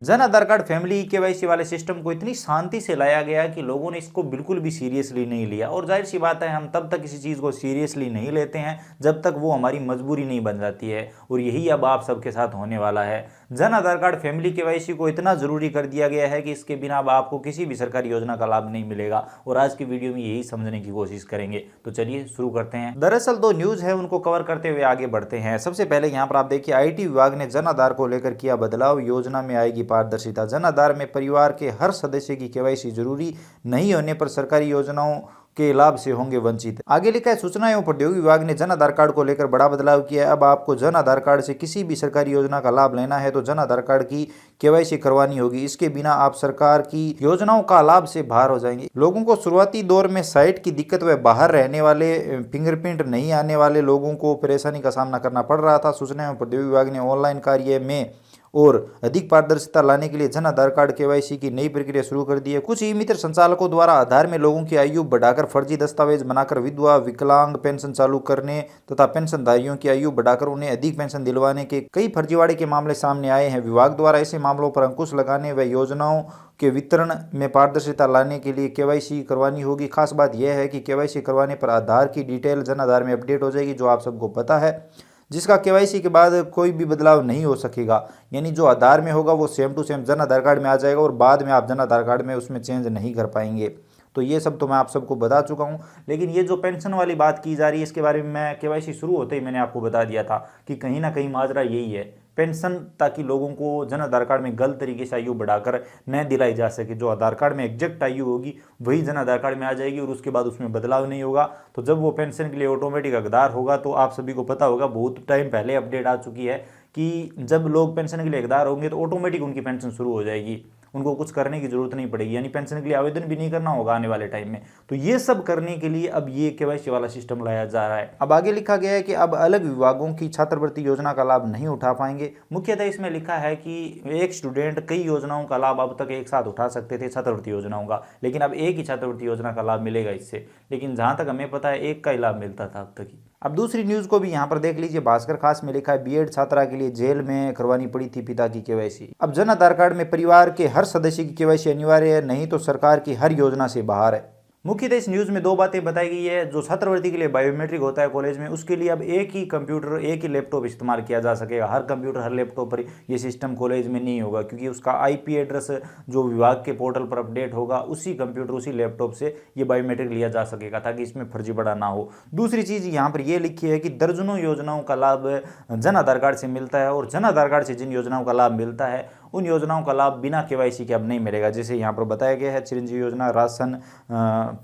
Jan Aadhaar card family KYC वाले system को इतनी शांति से लाया गया कि लोगों ने इसको बिल्कुल भी सीरियसली नहीं लिया। और जाहिर सी बात है, हम तब तक किसी चीज़ को सीरियसली नहीं लेते हैं जब तक वो हमारी मजबूरी नहीं बन जाती है। और यही अब आप सबके साथ होने वाला है। Jan Aadhaar card family KYC को इतना ज़रूरी कर दिया गया है कि इसके बिना अब आपको किसी भी सरकारी योजना का लाभ नहीं मिलेगा। और आज की वीडियो में यही समझने की कोशिश करेंगे। तो चलिए शुरू करते हैं। दरअसल दो न्यूज़ है, उनको कवर करते हुए आगे बढ़ते हैं। सबसे पहले यहाँ पर आप देखिए, IT विभाग ने जन आधार को लेकर किया बदलाव, योजना में आएगी पारदर्शिता। जन आधार में परिवार के हर सदस्य की केवाईसी जरूरी नहीं होने पर सरकारी योजनाओं के लाभ से होंगे वंचित। आगे लिखा है, सूचना एवं प्रौद्योगिकी विभाग ने जन आधार कार्ड को लेकर बड़ा बदलाव किया है। अब आपको जन आधार कार्ड से किसी भी सरकारी योजना का लाभ लेना है तो जन आधार कार्ड की केवाईसी करवानी होगी। इसके बिना आप सरकार की योजनाओं का लाभ से बाहर हो जाएंगे। लोगों को शुरुआती दौर में साइट की दिक्कत व बाहर रहने वाले फिंगरप्रिंट नहीं आने वाले लोगों को परेशानी का सामना करना पड़ रहा था। सूचना एवं प्रौद्योगिकी विभाग ने ऑनलाइन कार्य में और अधिक पारदर्शिता लाने के लिए जन आधार कार्ड केवाईसी की नई प्रक्रिया शुरू कर दी है। कुछ ई मित्र संचालकों द्वारा आधार में लोगों की आयु बढ़ाकर फर्जी दस्तावेज बनाकर विधवा विकलांग पेंशन चालू करने तथा पेंशनधारियों की आयु बढ़ाकर उन्हें अधिक पेंशन दिलवाने के कई फर्जीवाड़े के मामले सामने आए हैं। विभाग द्वारा ऐसे मामलों पर अंकुश लगाने व योजनाओं के वितरण में पारदर्शिता लाने के लिए केवाईसी करवानी होगी। खास बात यह है कि केवाईसी करवाने पर आधार की डिटेल जन आधार में अपडेट हो जाएगी, जो आप सबको पता है, जिसका केवाईसी के बाद कोई भी बदलाव नहीं हो सकेगा। यानी जो आधार में होगा वो same to same Jan Aadhaar card में आ जाएगा और बाद में आप जन आधार कार्ड में उसमें चेंज नहीं कर पाएंगे। तो ये सब तो मैं आप सबको बता चुका हूँ। लेकिन ये जो पेंशन वाली बात की जा रही है, इसके बारे में मैं केवाईसी शुरू होते ही मैंने आपको बता दिया था कि कहीं ना कहीं माजरा यही है, पेंशन, ताकि लोगों को जन आधार कार्ड में गलत तरीके से आयु बढ़ाकर न दिलाई जा सके। जो आधार कार्ड में एग्जैक्ट आयु होगी वही जन आधार कार्ड में आ जाएगी और उसके बाद उसमें बदलाव नहीं होगा। तो जब वो पेंशन के लिए ऑटोमेटिक हकदार होगा, तो आप सभी को पता होगा, बहुत टाइम पहले अपडेट आ चुकी है कि जब लोग पेंशन के लिए हकदार होंगे तो ऑटोमेटिक उनकी पेंशन शुरू हो जाएगी, उनको कुछ करने की जरूरत नहीं पड़ेगी। यानी पेंशन के लिए आवेदन भी नहीं करना होगा आने वाले टाइम में। तो ये सब करने के लिए अब ये केवाईसी वाला सिस्टम लाया जा रहा है। अब आगे लिखा गया है कि अब अलग विभागों की छात्रवृत्ति योजना का लाभ नहीं उठा पाएंगे। मुख्यतः इसमें लिखा है कि एक स्टूडेंट कई योजनाओं का लाभ अब तक एक साथ उठा सकते थे, छात्रवृत्ति योजनाओं का, लेकिन अब एक ही छात्रवृत्ति योजना का लाभ मिलेगा इससे। लेकिन जहां तक हमें पता है, एक का ही लाभ मिलता था अब तक ही। अब दूसरी न्यूज़ को भी यहाँ पर देख लीजिए। भास्कर खास में लिखा है, बीएड छात्रा के लिए जेल में करवानी पड़ी थी पिता की केवाईसी। अब जन आधार कार्ड में परिवार के हर सदस्य की केवाईसी अनिवार्य है, नहीं तो सरकार की हर योजना से बाहर है। मुख्यतः इस न्यूज़ में दो बातें बताई गई है। जो छात्रवृत्ति के लिए बायोमेट्रिक होता है कॉलेज में, उसके लिए अब एक ही कंप्यूटर, एक ही लैपटॉप इस्तेमाल किया जा सकेगा। हर कंप्यूटर, हर लैपटॉप पर ये सिस्टम कॉलेज में नहीं होगा, क्योंकि उसका IP एड्रेस जो विभाग के पोर्टल पर अपडेट होगा, उसी कंप्यूटर, उसी लैपटॉप से ये बायोमेट्रिक लिया जा सकेगा, ताकि इसमें फर्जीवाड़ा ना हो। दूसरी चीज़ यहाँ पर यह लिखी है कि दर्जनों योजनाओं का लाभ जन आधार कार्ड से मिलता है, और जन आधार कार्ड से जिन योजनाओं का लाभ मिलता है उन योजनाओं का लाभ बिना केवाईसी के अब नहीं मिलेगा। जैसे यहाँ पर बताया गया है, चिरंजीवी योजना, राशन,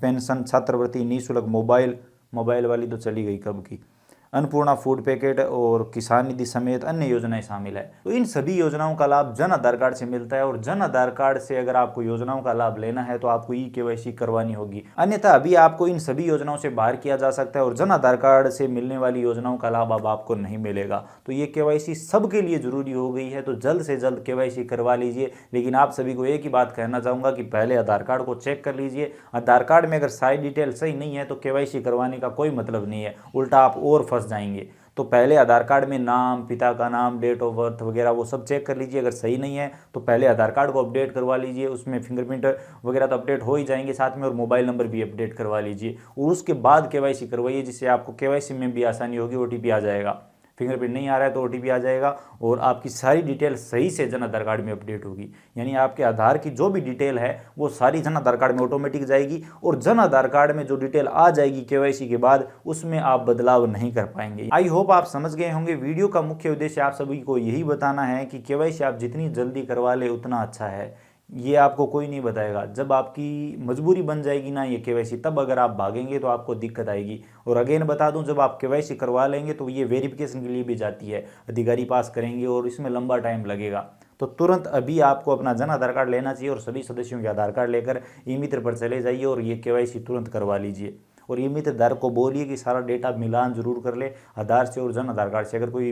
पेंशन, छात्रवृत्ति, निःशुल्क मोबाइल वाली तो चली गई कब की, अन्नपूर्णा फूड पैकेट और किसान निधि समेत अन्य योजनाएं शामिल है। तो इन सभी योजनाओं का लाभ जन आधार कार्ड से मिलता है। और जन आधार कार्ड से अगर आपको योजनाओं का लाभ लेना है तो आपको केवाईसी करवानी होगी, अन्यथा अभी आपको इन सभी योजनाओं से बाहर किया जा सकता है और जन आधार कार्ड से मिलने वाली योजनाओं का लाभ अब आपको नहीं मिलेगा। तो ये केवाईसी सबके लिए जरूरी हो गई है, तो जल्द से जल्द केवाईसी करवा लीजिए। लेकिन आप सभी को एक ही बात कहना चाहूँगा कि पहले आधार कार्ड को चेक कर लीजिए। आधार कार्ड में अगर सारी डिटेल सही नहीं है तो केवाईसी करवाने का कोई मतलब नहीं है, उल्टा आप और फंस जाएंगे। तो पहले आधार कार्ड में नाम, पिता का नाम, डेट ऑफ बर्थ वगैरह वो सब चेक कर लीजिए। अगर सही नहीं है तो पहले आधार कार्ड को अपडेट करवा लीजिए, उसमें फिंगरप्रिंट वगैरह तो अपडेट हो ही जाएंगे साथ में, और मोबाइल नंबर भी अपडेट करवा लीजिए। और उसके बाद केवाईसी करवाइए, जिससे आपको केवाईसी में भी आसानी होगी। OTP आ जाएगा, फिंगरप्रिंट नहीं आ रहा है तो OTP आ जाएगा, और आपकी सारी डिटेल सही से जन आधार कार्ड में अपडेट होगी। यानी आपके आधार की जो भी डिटेल है वो सारी जन आधार कार्ड में ऑटोमेटिक जाएगी, और जन आधार कार्ड में जो डिटेल आ जाएगी केवाईसी के बाद, उसमें आप बदलाव नहीं कर पाएंगे। आई होप आप समझ गए होंगे। वीडियो का मुख्य उद्देश्य आप सभी को यही बताना है कि केवाईसी आप जितनी जल्दी करवा ले उतना अच्छा है। ये आपको कोई नहीं बताएगा। जब आपकी मजबूरी बन जाएगी ना ये केवाईसी, तब अगर आप भागेंगे तो आपको दिक्कत आएगी। और अगेन बता दूं, जब आप केवाईसी करवा लेंगे तो ये वेरिफिकेशन के लिए भी जाती है, अधिकारी पास करेंगे और इसमें लंबा टाइम लगेगा। तो तुरंत अभी आपको अपना जन आधार कार्ड लेना चाहिए और सभी सदस्यों के आधार कार्ड लेकर ई मित्र पर चले जाइए और ये केवाईसी तुरंत करवा लीजिए। और ई मित्र धारक को बोलिए कि सारा डेटा मिलान जरूर कर ले आधार से और जन आधार कार्ड से। अगर कोई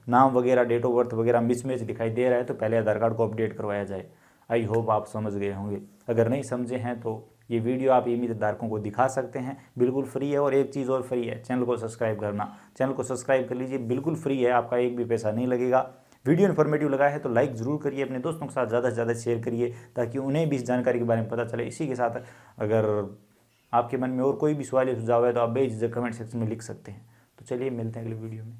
नाम वगैरह, डेट ऑफ बर्थ वगैरह मिसमैच दिखाई दे रहा है तो पहले आधार कार्ड को अपडेट करवाया जाए। आई होप आप समझ गए होंगे। अगर नहीं समझे हैं तो ये वीडियो आप ई मित्र धारकों को दिखा सकते हैं, बिल्कुल फ्री है। और एक चीज़ और फ्री है, चैनल को सब्सक्राइब करना। चैनल को सब्सक्राइब कर लीजिए, बिल्कुल फ्री है, आपका एक भी पैसा नहीं लगेगा। वीडियो इन्फॉर्मेटिव लगा है तो लाइक ज़रूर करिए, अपने दोस्तों के साथ ज़्यादा से ज़्यादा शेयर करिए ताकि उन्हें भी इस जानकारी के बारे में पता चले। इसी के साथ अगर आपके मन में और कोई भी सवाल या सुझाव है तो आप बेझिझक कमेंट सेक्शन में लिख सकते हैं। तो चलिए मिलते हैं अगले वीडियो में।